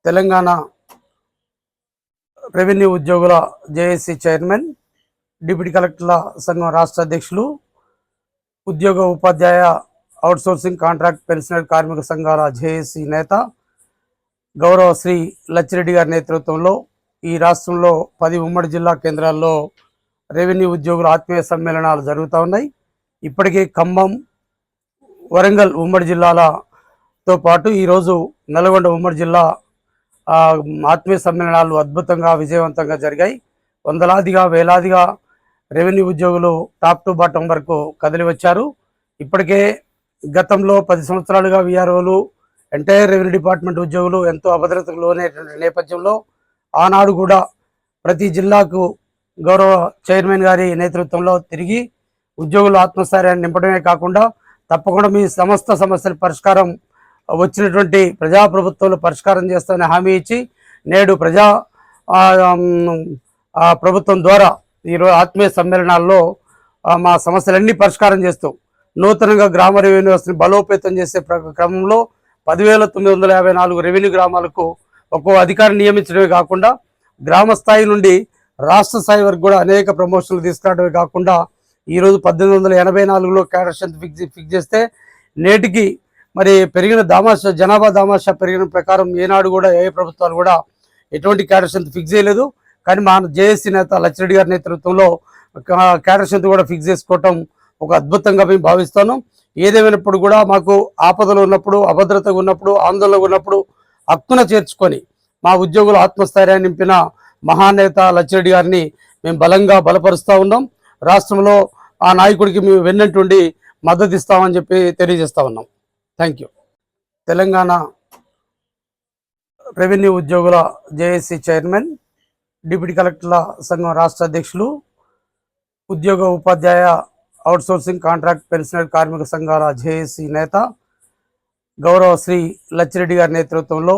Telangana revenue ఉద్యోగుల JAC chairman, deputy కలెక్టర్ల సంఘం రాష్ట్ర అధ్యక్షులు, ఉద్యోగ ఉపాధ్యాయ అవుట్సోర్సింగ్ కాంట్రాక్ట్ పెన్షనర్ కార్మిక సంఘాల జేఏసీ నేత గౌరవ శ్రీ లచ్చిరెడ్డి గారి నేతృత్వంలో ఈ రాష్ట్రంలో 10 ఉమ్మడి జిల్లా కేంద్రాల్లో రెవెన్యూ ఉద్యోగుల ఆత్మీయ సమ్మేళనాలు జరుగుతూ ఉన్నాయి. ఇప్పటికే ఖమ్మం, వరంగల్ ఉమ్మడి జిల్లాలతో పాటు ఈరోజు నల్గొండ ఉమ్మడి జిల్లా ఆత్మీయ సమ్మేళనాలు అద్భుతంగా విజయవంతంగా జరిగాయి. వందలాదిగా వేలాదిగా రెవెన్యూ ఉద్యోగులు టాప్ టు బాటం వరకు కదిలి వచ్చారు. ఇప్పటికే గతంలో 10 సంవత్సరాలుగా వీఆర్ఓలు, ఎంటైర్ రెవెన్యూ డిపార్ట్మెంట్ ఉద్యోగులు ఎంతో అభద్రతకు లోనేటువంటి నేపథ్యంలో ఆనాడు కూడా ప్రతి జిల్లాకు గౌరవ చైర్మన్ గారి నేతృత్వంలో తిరిగి ఉద్యోగుల ఆత్మస్థైర్యాన్ని నింపడమే కాకుండా తప్పకుండా మీ సమస్త సమస్యల పరిష్కారం వచ్చినటువంటి ప్రజాప్రభుత్వంలో పరిష్కారం చేస్తామని హామీ ఇచ్చి నేడు ప్రభుత్వం ద్వారా ఈరోజు ఆత్మీయ సమ్మేళనాల్లో మా సమస్యలన్నీ పరిష్కారం చేస్తూ నూతనంగా గ్రామ రెవెన్యూ వ్యవస్థని బలోపేతం చేసే క్రమంలో 10,954 రెవెన్యూ గ్రామాలకు ఒక్కో అధికారిని నియమించడమే కాకుండా గ్రామ స్థాయి నుండి రాష్ట్ర స్థాయి వరకు కూడా అనేక ప్రమోషన్లు తీసుకురావడమే కాకుండా ఈరోజు 1884లో క్యాడర్ స్ట్రెంత్ ఫిక్స్ చేస్తే నేటికి మరి పెరిగిన జనాభా దామాషా పెరిగిన ప్రకారం ఏనాడు కూడా ఏ ప్రభుత్వాలు కూడా ఎటువంటి క్యాడర్ స్ట్రెంత్ ఫిక్స్ చేయలేదు. కానీ మా జేఏసీ నేత లచ్చిరెడ్డి గారి నేతృత్వంలో క్యాడర్ స్ట్రెంత్ కూడా ఫిక్స్ చేసుకోవటం ఒక అద్భుతంగా మేము భావిస్తాను. ఏదేమైనప్పుడు కూడా మాకు ఆపదలు ఉన్నప్పుడు, అభద్రతగా ఉన్నప్పుడు, ఆందోళనగా ఉన్నప్పుడు హక్కున చేర్చుకొని మా ఉద్యోగుల ఆత్మస్థైర్యాన్ని నింపిన మహానేత లచ్చిరెడ్డి గారిని మేము బలంగా బలపరుస్తూ ఉన్నాం. రాష్ట్రంలో ఆ నాయకుడికి మేము వెన్నంటుండి మద్దతు ఇస్తామని చెప్పి తెలియజేస్తూ ఉన్నాం. Thank you. తెలంగాణ రెవెన్యూ ఉద్యోగుల జేఏసీ చైర్మన్, డిప్యూటీ కలెక్టర్ల సంఘం రాష్ట్ర అధ్యక్షులు, ఉద్యోగ ఉపాధ్యాయ అవుట్సోర్సింగ్ కాంట్రాక్ట్ పెన్షనర్ కార్మిక సంఘాల జేఏసీ నేత గౌరవ శ్రీ లచ్చిరెడ్డి గారి నేతృత్వంలో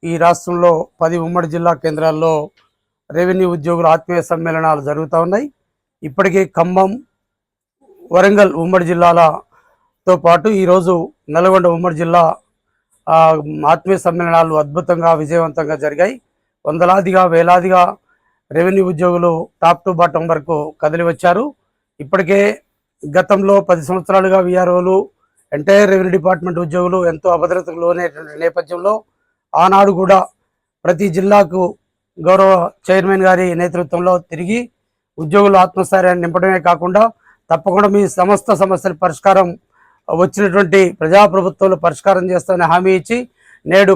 ఈ రాష్ట్రంలో 10 ఉమ్మడి జిల్లా కేంద్రాల్లో రెవెన్యూ ఉద్యోగుల ఆత్మీయ సమ్మేళనాలు జరుగుతూ ఉన్నాయి. ఇప్పటికే ఖమ్మం, వరంగల్ ఉమ్మడి జిల్లాలతో పాటు ఈరోజు నల్గొండ ఉమ్మడి జిల్లా ఆత్మీయ సమ్మేళనాలు అద్భుతంగా విజయవంతంగా జరిగాయి. వందలాదిగా వేలాదిగా రెవెన్యూ ఉద్యోగులు టాప్ టు బాటం వరకు కదిలి వచ్చారు. ఇప్పటికే గతంలో 10 సంవత్సరాలుగా వీఆర్ఓలు, ఎంటైర్ రెవెన్యూ డిపార్ట్మెంట్ ఉద్యోగులు ఎంతో అభద్రతకు లోనేటువంటి నేపథ్యంలో ఆనాడు కూడా ప్రతి జిల్లాకు గౌరవ చైర్మన్ గారి నేతృత్వంలో తిరిగి ఉద్యోగుల ఆత్మస్థైర్యాన్ని నింపడమే కాకుండా తప్పకుండా మీ సమస్త సమస్యల పరిష్కారం వచ్చినటువంటి ప్రజాప్రభుత్వంలో పరిష్కారం చేస్తామని హామీ ఇచ్చి నేడు